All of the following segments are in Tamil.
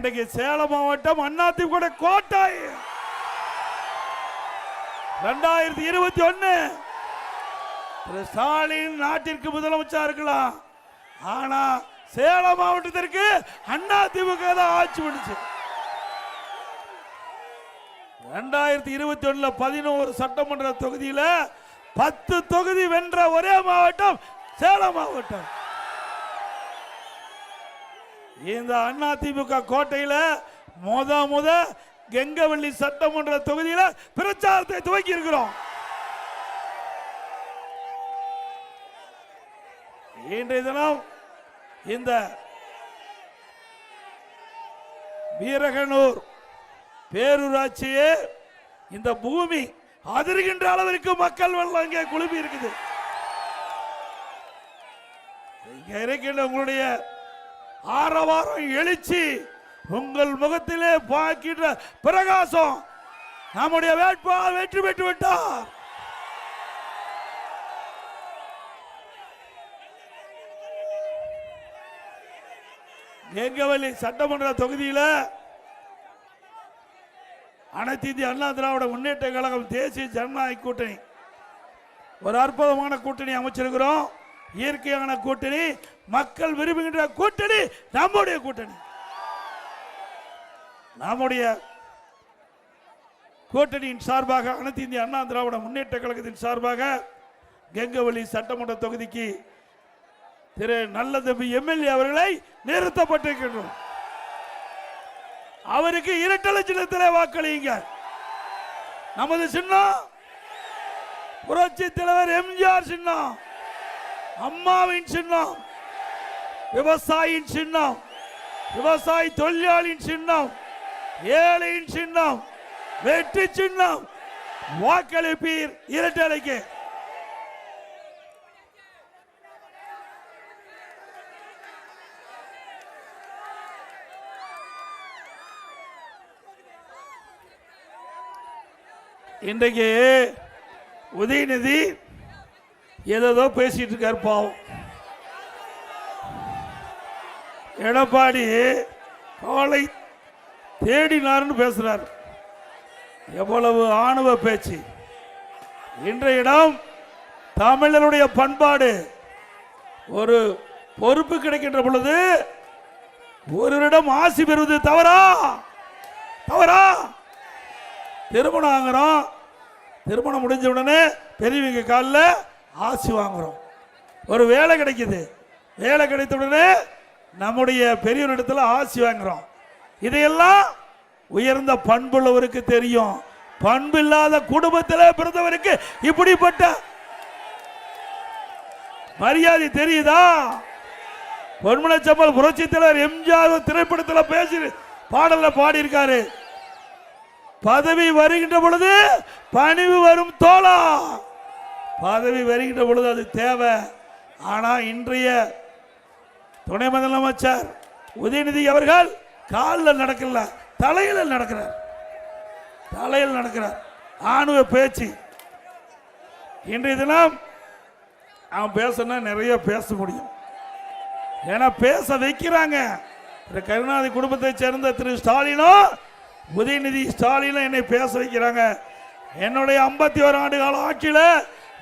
இன்றைக்கு சேலம் மாவட்டம் அதிமுக கோட்டை 2021 ஸ்டாலின் நாட்டிற்கு முதலமைச்சர் இருக்கலாம். ஆனா சேலம் மாவட்டத்திற்கு அதிமுக தான் ஆட்சி பண்ணுச்சு. 2021 11 சட்டமன்ற தொகுதியில 10 தொகுதி வென்ற ஒரே மாவட்டம் சேலம் மாவட்டம். இந்த அதிமுக கோட்டையில முத கெங்கவள்ளி சட்டமன்ற தொகுதியில பிரச்சாரத்தை துவக்கி இருக்கிறோம். இன்றைய தினம் இந்த வீரகனூர் பேரூராட்சியே இந்த பூமி அதிர்கின்ற அளவிற்கு மக்கள் வெள்ளம் இங்கே குழுமி இருக்குது. இங்க இருக்கின்ற உங்களுடைய ஆரவாரம் எழுச்சி உங்கள் முகத்திலே பார்க்கின்ற பிரகாசம் நம்முடைய வேட்பாளர் வெற்றி பெற்று விட்டார். கெங்கவள்ளி சட்டமன்ற தொகுதியில் அனைத்து இந்திய அண்ணா திராவிட முன்னேற்ற கழகம் தேசிய ஜனநாயக கூட்டணி ஒரு அற்புதமான கூட்டணி அமைச்சிருக்கிறோம். இயற்கையான கூட்டணி, மக்கள் விரும்புகின்ற கூட்டணி நம்முடைய கூட்டணி. நம்முடைய கூட்டணியின் சார்பாக அனைத்து இந்திய அண்ணா திராவிட முன்னேற்ற கழகத்தின் சார்பாக கெங்கவள்ளி சட்டமன்ற தொகுதிக்கு திரு நல்லதம்பி எம்எல்ஏ அவர்களை நிறுத்தப்பட்டிருக்கின்றோம். அவருக்கு இரட்டை சின்னத்தில் வாக்களியுங்க. நமது சின்னம் புரட்சி தலைவர் எம்ஜிஆர் சின்னம், அம்மாவின் சின்னம், விவசாயியின் சின்னம், விவசாயி தொழிலாளியின் சின்னம், ஏழையின் சின்னம், வெற்றி சின்னம். வாக்களிப்பீர் இரட்டைக்கு. இன்றைக்கு உதயநிதி ஏதோ பேசிட்டு இருக்கார். பாவம் எடப்பாடி காலை தேடினார்னு பேசுறார். எவ்வளவு ஆணவ பேச்சு! இன்றைய இடம் தமிழருடைய பண்பாடு. ஒரு பொறுப்பு கிடைக்கின்ற பொழுது ஒருவரிடம் ஆசி பெறுவது தவறா? தவறா? திருமணம் ஆகிறோம், திருமணம் முடிஞ்ச உடனே பெரியவங்க காலில் ஆசி வாங்குறோம். ஒரு வேலை கிடைக்குது, வேலை கிடைத்த உடனே நம்முடைய பெரியவரிடத்துல ஆசி வாங்குறோம். இதையெல்லாம் உயர்ந்த பண்புள்ளவருக்கு தெரியும். பண்பு இல்லாத குடும்பத்தில் பிறந்தவருக்கு இப்படிப்பட்ட மரியாதை தெரியுதா? பொன்மனச்சம்பல் புரட்சி தலைவர் எம்ஜிஆர் திரைப்படத்தில் பேசி பாடல பாடி இருக்காரு. பதவி வருகின்ற பொழுது பணிவு வரும் தோழா. பதவி வருகின்ற பொழுது அது தேவை. ஆனா இன்றைய துணை முதலமைச்சர் உதயநிதி அவர்கள் காலில் நடக்கல, தலையில் நடக்கிறார். தலையில் நடக்கிறார். ஆணுவ பேச்சு. இன்றைய தினம் அவன் பேசணும்னா நிறைய பேச முடியும். ஏன்னா பேச வைக்கிறாங்க. கருணாநிதி குடும்பத்தை சேர்ந்த திரு ஸ்டாலினோ உதயநிதி ஸ்டாலினும் என்னை பேச வைக்கிறாங்க. என்னுடைய 51 ஆண்டு கால ஆட்சியில்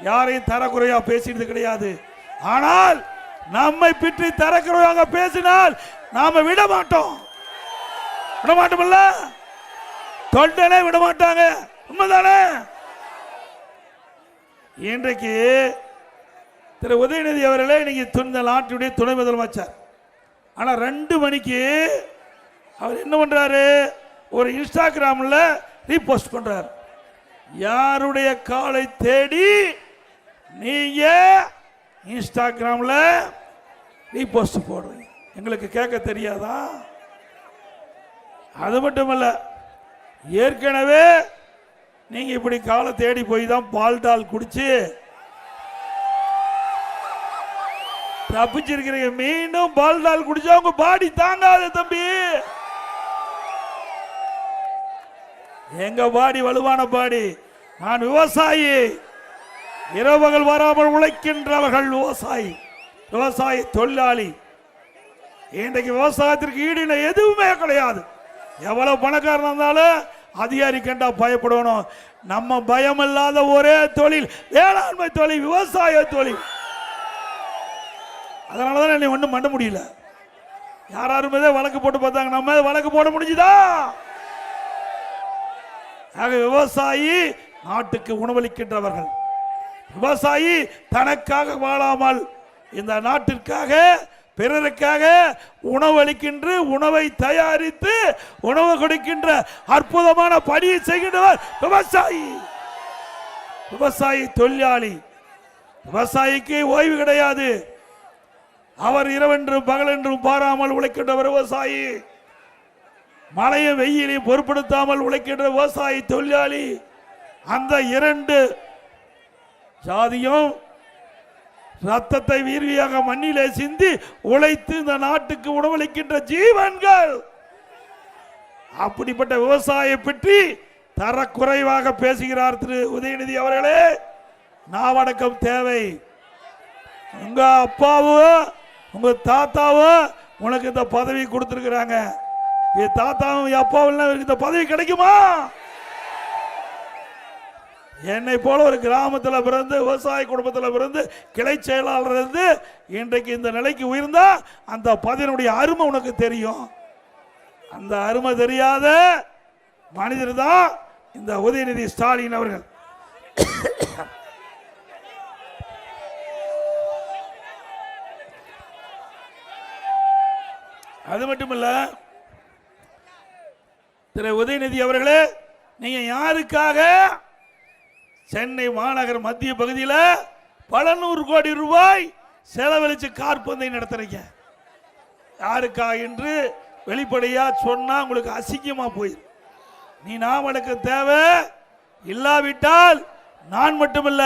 யாரையும் தரக்குறையா பேசினது கிடையாது. ஆனால் நம்மை பற்றி தரக்குறையாக பேசினால் நாம விட மாட்டோம். விட மாட்டோம்ல? தொண்டனே விட மாட்டாங்க. உண்மைதானே? இன்றைக்கு திரு உதயநிதி அவர்களே இன்னைக்கு இந்த நாட்டுடைய துணை முதலமைச்சர். ஆனா 2 மணிக்கு அவர் என்ன பண்றாரு? ஒரு இன்ஸ்டாகிராம்ல ரீபோஸ்ட் பண்றார். யாருடைய காலை தேடி நீங்க இன்ஸ்டாகிராம்ல ரீபோஸ்ட் போடுறீங்க? எங்களுக்கு கேட்க தெரியாதா? அது மட்டுமல்ல, ஏற்கனவே நீங்க இப்படி காலை தேடி போய் தான் பால்டால் குடிச்சு தப்பிச்சிருக்கிறீங்க. மீண்டும் பால்டால் குடிச்சா உங்க பாடி தாங்காது தம்பி. எங்க பாடி வலுவான பாடி. நான் விவசாயி. இரவுகள் வராமல் உழைக்கின்றவர்கள் விவசாயி, விவசாய தொழிலாளி. இன்றைக்கு விவசாயத்திற்கு ஈடுன எதுவுமே கிடையாது. எவ்வளவு பணக்காரன் இருந்தாலும் அதிகாரி கண்டா பயப்படணும். நம்ம பயம் இல்லாத ஒரே தொழில் வேளாண்மை தொழில், விவசாய தொழில். அதனாலதான் என்னை ஒன்றும் பண்ண முடியல. யாருமே வழக்கு போட்டு பார்த்தாங்க, நம்ம வழக்கு போட முடிஞ்சுதா? ஆக விவசாயி நாட்டுக்கு உணவளிக்கின்றவர்கள். விவசாயி தனக்காக வாழாமல் இந்த நாட்டிற்காக பிறருக்காக உணவளிக்கின்ற, உணவை தயாரித்து உணவு கொடுக்கின்ற அற்புதமான பணியை செய்கின்றவர் விவசாயி. விவசாயி தொழிலாளி. விவசாயிக்கு ஓய்வு கிடையாது. அவர் இரவென்றும் பகலென்றும் பாராமல் உழைக்கின்றவர் விவசாயி. மழையும் வெயிலையும் பொருட்படுத்தாமல் உழைக்கின்ற விவசாயி தொழிலாளி. அந்த இரண்டு ஜாதியும் ரத்தத்தை வீர்வியாக மண்ணிலே சிந்தி உழைத்து இந்த நாட்டுக்கு உணவளிக்கின்ற ஜீவன்கள். அப்படிப்பட்ட விவசாயியை பற்றி தரக்குறைவாக பேசுகிறார் திரு உதயநிதி அவர்களே. நாவடக்கம் தேவை. உங்க அப்பாவும் உங்க தாத்தாவும் உனக்கு இந்த பதவி கொடுத்திருக்கிறாங்க. என் தாத்தாவும் அப்பாவும் இந்த பதவி கிடைக்குமா? என்னை போல ஒரு கிராமத்தில் பிறந்து விவசாய குடும்பத்தில் பிறந்து கிளை செயலாளர் இருந்து இன்றைக்கு இந்த நிலைக்கு உயர்ந்தா அந்த பதவியினுடைய அருமை உனக்கு தெரியும். அந்த அருமை தெரியாத மனிதர் தான் இந்த உதயநிதி ஸ்டாலின் அவர்கள். அது மட்டுமல்ல, திரு உதயநிதி அவர்களே, நீங்க யாருக்காக சென்னை மாநகர் மத்திய பகுதியில் பல 100 கோடி ரூபாய் செலவழிச்சு கார் பந்தயம் நடத்துறீங்க? யாருக்கா என்று வெளிப்படையா சொன்னா உங்களுக்கு அசிங்கமா போயிடும். நீ நாமடக்கம் தேவை. இல்லாவிட்டால் நான் மட்டுமல்ல,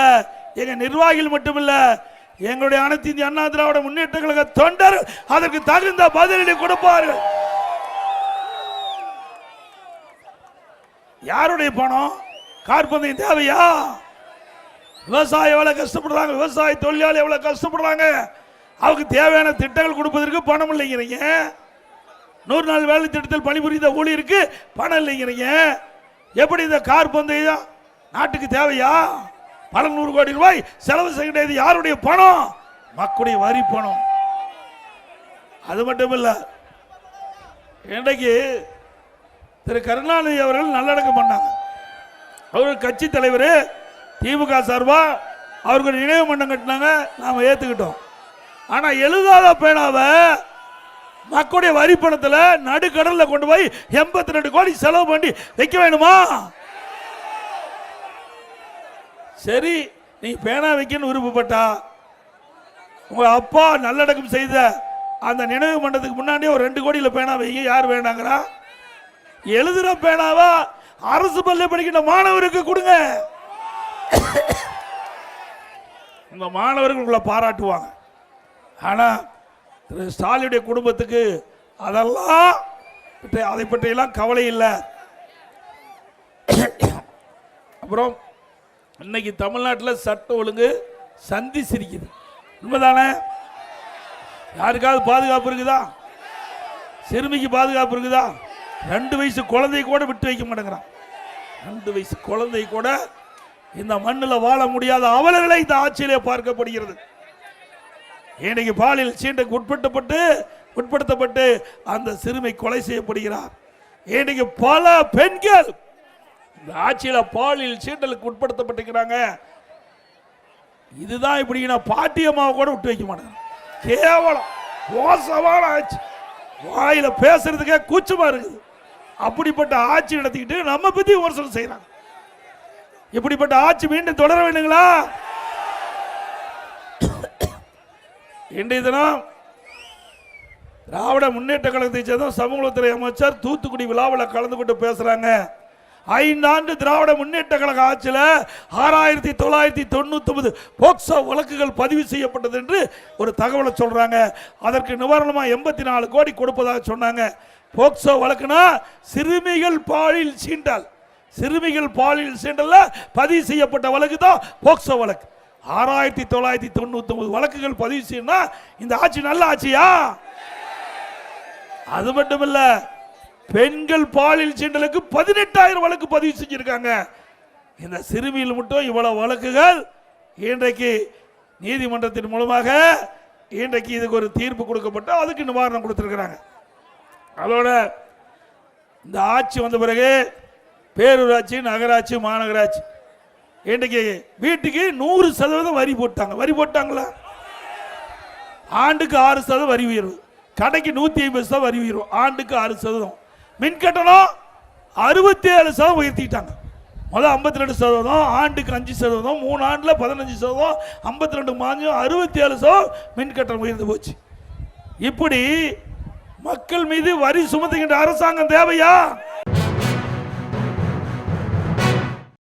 எங்க நிர்வாகிகள் மட்டுமல்ல, எங்களுடைய அனைத்து இந்திய அண்ணா திராவிட முன்னேற்ற கழக தொண்டர் அதற்கு தகுந்த பதிலடி கொடுப்பார்கள். யாருடைய பணம்? கார் பந்தயம் தேவையா? விவசாயம் எவ்வளவு கஷ்டப்படுறாங்க, விவசாய தொழிலாளி எவ்வளவு கஷ்டப்படுறாங்க. அவருக்கு தேவையான திட்டங்கள் கொடுப்பதற்கு பணம் இல்லைங்கிறீங்க. 100 நாள் வேலை திட்டத்தில் பணிபுரிந்த ஊழியருக்கு பணம் இல்லைங்கிறீங்க. எப்படி இந்த கார் பந்தயம் நாட்டுக்கு தேவையா? பல 100 கோடி ரூபாய் செலவு செய்ய யாருடைய பணம்? மக்களுடைய வரி பணம். அது மட்டும் இல்ல, இன்றைக்கு திரு கருணாநிதி அவர்கள் நல்லடக்கம் பண்ணாங்க. அவர் கட்சி தலைவர், திமுக சார்பா அவருக்கு நினைவு மண்டம் கட்டினாங்க, நாம ஏத்துக்கிட்டோம். ஆனா எழுதாத பேனாவை மக்களுடைய வரி பணத்துல நடுக்கடல்ல கொண்டு போய் 82 கோடி செலவு பண்ணி வைக்க வேணுமா? சரி, நீ பேனா வைக்கன்னு விருப்பப்பட்டா உங்க அப்பா நல்லடக்கம் செய்த அந்த நினைவு மண்டத்துக்கு முன்னாடியே ஒரு 2 கோடியில பேனா வைக்க. யார் வேண்டாங்கிறா? எழுதுற பேனாவா அரசு பள்ளி படிக்கின்ற மாணவருக்கு கொடுங்க. இந்த மாணவர்கள் உங்களை பாராட்டுவாங்க. ஆனா திரு ஸ்டாலினுடைய குடும்பத்துக்கு அதெல்லாம் அதை பற்றியெல்லாம் கவலை இல்லை. அப்புறம் இன்னைக்கு தமிழ்நாட்டில் சட்ட ஒழுங்கு சந்தி சிரிக்குது. உண்மைதானே? யாருக்காவது பாதுகாப்பு இருக்குதா? சிறுமிக்கு பாதுகாப்பு இருக்குதா? 2 வயசு குழந்தை கூட விட்டு வைக்க மாட்டேங்கிறான். 2 வயசு குழந்தை கூட இந்த மண்ணில் வாழ முடியாத அவலங்களை இந்த ஆட்சியிலே பார்க்கப்படுகிறது. இன்னைக்கு பாலியல் சீண்டுக்கு உட்படுத்தப்பட்டு அந்த சிறுமி கொலை செய்யப்படுகிறார். இன்னைக்கு பல பெண்கள் இந்த ஆட்சியில பாலியல் சீண்டலுக்கு உட்படுத்தப்பட்டிருக்கிறாங்க. இதுதான் இப்படி பாட்டியம்மாவை கூட விட்டு வைக்க மாட்டாங்க. கேவலம், மோசமான ஆட்சி. வாயில பேசுறதுக்கே கூச்சமா இருக்குது. அப்படிப்பட்ட ஆட்சி நடத்திக்கிட்டு நம்ம பத்தி விமர்சனம் செய்யறாங்க. இப்படிப்பட்ட ஆட்சி மீண்டும் தொடர வேண்டுங்களா? இன்றைய தினம் திராவிட முன்னேற்ற கழகத்தை சேர்ந்த சமூகத்துறை அமைச்சர் தூத்துக்குடி விழாவில் கலந்து கொண்டு பேசுறாங்க. 5 ஆண்டு திராவிட முன்னேற்ற கழக ஆட்சியில் 6999 போக்சோ வழக்குகள் பதிவு செய்யப்பட்டது என்று ஒரு தகவலை சொல்றாங்க. அதற்கு நிவாரணமா 84 கோடி கொடுப்பதாக சொன்னாங்க. போக்சோ வழக்குனா சிறுமிகள் பாலியல் சீண்டல், சிறுமிகள் பாலியல் சீண்டல்ல பதிவு செய்யப்பட்ட வழக்கு தான் போக்சோ வழக்கு. 6999 வழக்குகள் பதிவு செய்யணும்னா இந்த ஆட்சி நல்ல ஆட்சியா? அது மட்டுமல்ல, பெண்கள் பாலியல் சீண்டலுக்கு 18,000 வழக்கு பதிவு செஞ்சிருக்காங்க. இந்த சிறுமியில் மட்டும் இவ்வளவு வழக்குகள் இன்றைக்கு நீதிமன்றத்தின் மூலமாக இன்றைக்கு இதுக்கு ஒரு தீர்ப்பு கொடுக்கப்பட்டு அதுக்கு நிவாரணம் கொடுத்திருக்கிறாங்க. அதோட இந்த ஆட்சி வந்த பிறகு பேரூராட்சி, நகராட்சி, மாநகராட்சி இன்றைக்கு வீட்டுக்கு 100% வரி போட்டாங்க. வரி போட்டாங்களா? ஆண்டுக்கு 6% வரி உயர்வு, கடைக்கு 150% வரி உயர்வு, ஆண்டுக்கு 6%. மின் கட்டணம் 67% உயர்த்திட்டாங்க. முதல் 52%, ஆண்டுக்கு 5%, 3 ஆண்டுல 15%, 52 மாதம் 67% மின் கட்டணம் உயர்ந்து போச்சு. இப்படி மக்கள் மீது வரி சுமத்துகின்ற அரசாங்கம் தேவையா?